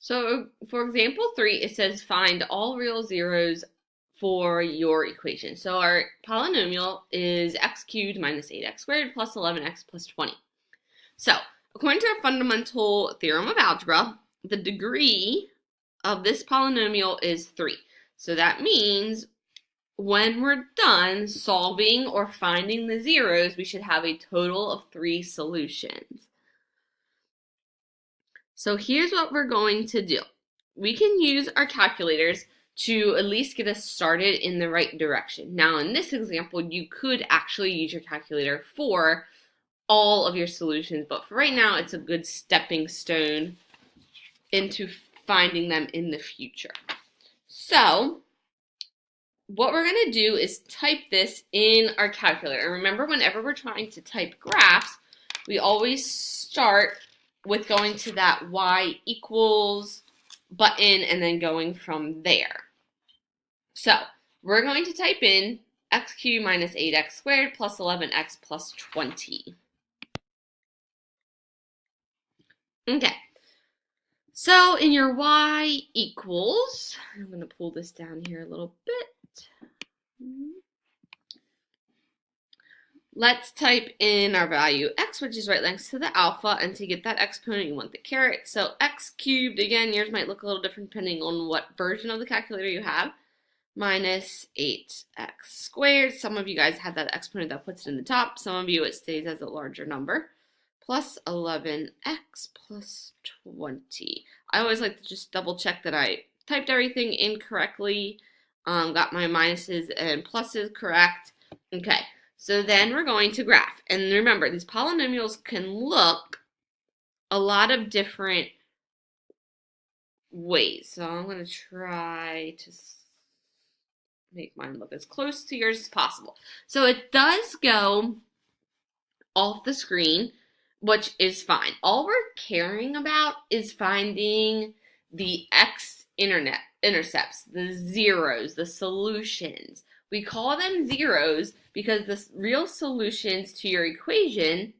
So for example 3, it says find all real zeros for your equation. So our polynomial is x cubed minus 8x squared plus 11x plus 20. So according to our fundamental theorem of algebra, the degree of this polynomial is 3. So that means when we're done solving or finding the zeros, we should have a total of 3 solutions. So here's what we're going to do. We can use our calculators to at least get us started in the right direction. Now in this example, you could actually use your calculator for all of your solutions, but for right now, it's a good stepping stone into finding them in the future. So what we're going to do is type this in our calculator. And remember, whenever we're trying to type graphs, we always start with going to that y equals button and then going from there. So we're going to type in x cubed minus 8x squared plus 11x plus 20. Okay. So in your y equals, I'm going to pull this down here a little bit. Let's type in our value x, which is right next to the alpha, and to get that exponent, you want the caret. So x cubed, again, yours might look a little different depending on what version of the calculator you have, minus 8x squared. Some of you guys have that exponent that puts it in the top. Some of you, it stays as a larger number, plus 11x plus 20. I always like to just double check that I typed everything incorrectly, got my minuses and pluses correct. Okay. So then we're going to graph. And remember, these polynomials can look a lot of different ways. So I'm going to try to make mine look as close to yours as possible. So it does go off the screen, which is fine. All we're caring about is finding the x-intercepts, the zeros, the solutions. We call them zeros because the real solutions to your equation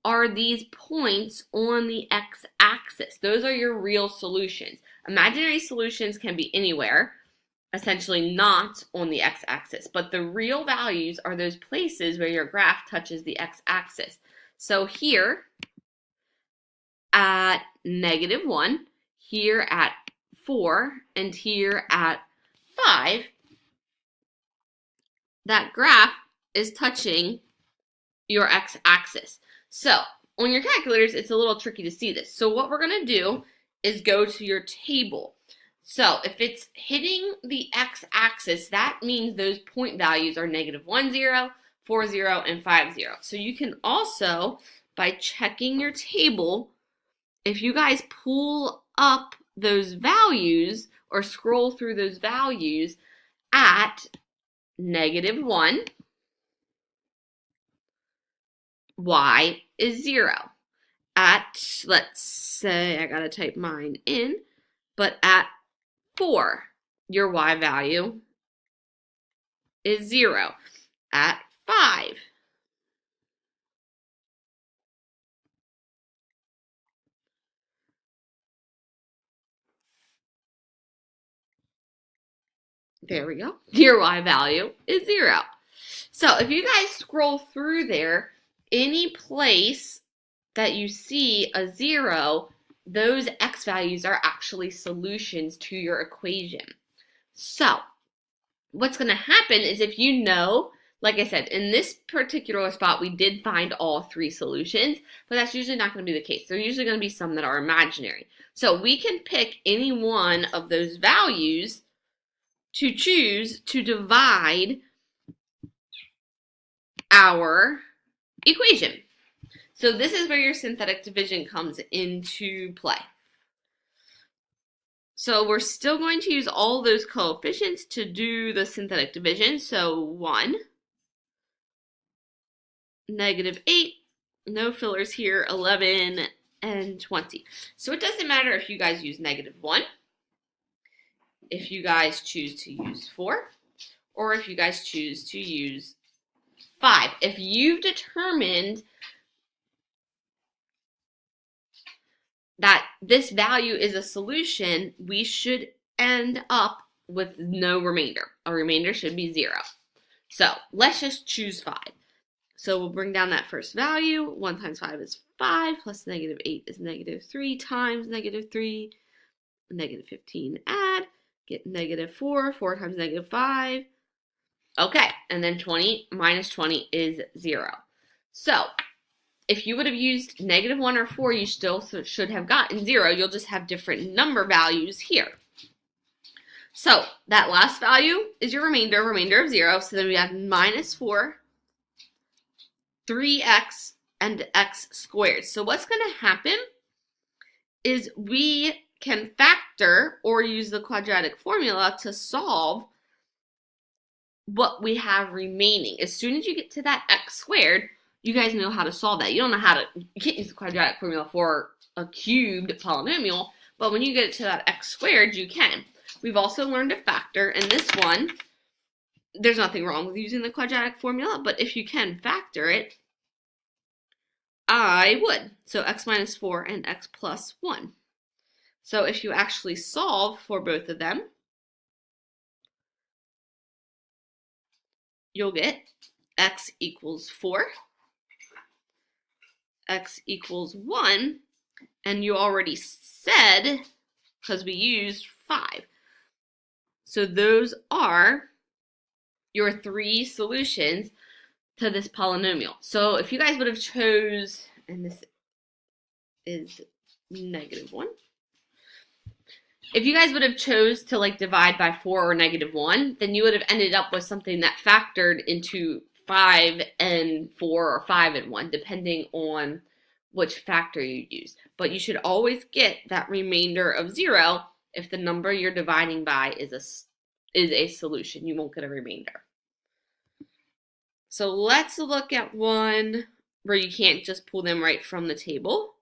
are these points on the x-axis. Those are your real solutions. Imaginary solutions can be anywhere, essentially not on the x-axis, but the real values are those places where your graph touches the x-axis. So here at -1, here at 4, and here at 5, that graph is touching your x-axis. So on your calculators, it's a little tricky to see this. So what we're going to do is go to your table. So if it's hitting the x-axis, that means those point values are -1, 0, 4, 0, and 5, 0. So you can also, by checking your table, if you guys pull up those values or scroll through those values at -1, y is 0. At, let's say, I gotta type mine in, but at 4, your y value is 0. At 5, there we go, your y value is 0. So if you guys scroll through there, any place that you see a 0, those x values are actually solutions to your equation. So what's going to happen is, if you know, like I said, in this particular spot, we did find all 3 solutions, but that's usually not going to be the case. There are usually going to be some that are imaginary. So we can pick any one of those values to choose to divide our equation. So this is where your synthetic division comes into play. So we're still going to use all those coefficients to do the synthetic division. So 1, -8, no fillers here, 11, and 20. So it doesn't matter if you guys use -1, if you guys choose to use 4, or if you guys choose to use 5. If you've determined that this value is a solution, we should end up with no remainder. Our remainder should be 0. So let's just choose 5. So we'll bring down that first value. 1 times 5 is 5, plus negative 8 is negative 3 times negative 3. Negative 15 add, get negative 4. 4 times negative 5. Okay, and then 20 minus 20 is 0. So if you would have used negative 1 or 4, you still should have gotten 0. You'll just have different number values here. So that last value is your remainder of 0. So then we have minus 4, 3x, and x squared. So what's going to happen is we can factor or use the quadratic formula to solve what we have remaining. As soon as you get to that x squared, you guys know how to solve that. You don't know how to, you can't use the quadratic formula for a cubed polynomial, but when you get to that x squared, you can. We've also learned to factor, and this one, there's nothing wrong with using the quadratic formula, but if you can factor it, I would. So x minus 4 and x plus 1. So if you actually solve for both of them, you'll get x equals 4, x equals 1, and you already said, because we used 5. So those are your 3 solutions to this polynomial. So if you guys would have chose, and this is negative 1. If you guys would have chose to like divide by 4 or negative 1, then you would have ended up with something that factored into 5 and 4 or 5 and 1, depending on which factor you use. But you should always get that remainder of 0 if the number you're dividing by is a solution. You won't get a remainder. So let's look at one where you can't just pull them right from the table.